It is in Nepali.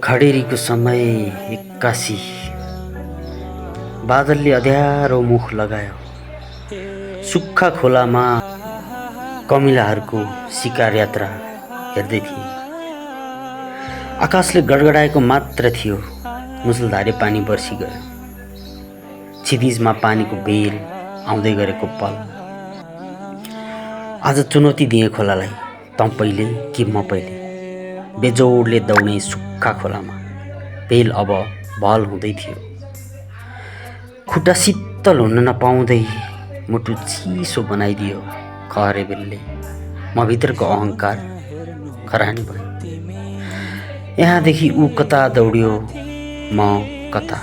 खडेरीको समय एक्कासी बादलले अँध्यारो मुख लगायो। सुक्खा खोलामा कमिलाहरूको शिकार यात्रा हेर्दै थिए। आकाशले गडगडाएको मात्र थियो। मुसलधारे पानी बर्सी गयो। क्षितिजमा पानीको बेल आउँदै गरेको पल। आज चुनौती दिए खोलालाई, तँ पहिले कि म पहिले। बेजोडले दौडे सुक्खा खोलामा बेल अब भल हुँदै थियो। खुट्टा शीतल हुन नपाउँदै मुटु चिसो बनाइदियो खहरे बेलले। म भित्रको अहङ्कार खरानी भयो। यहाँदेखि ऊ कता दौड्यो, म कता।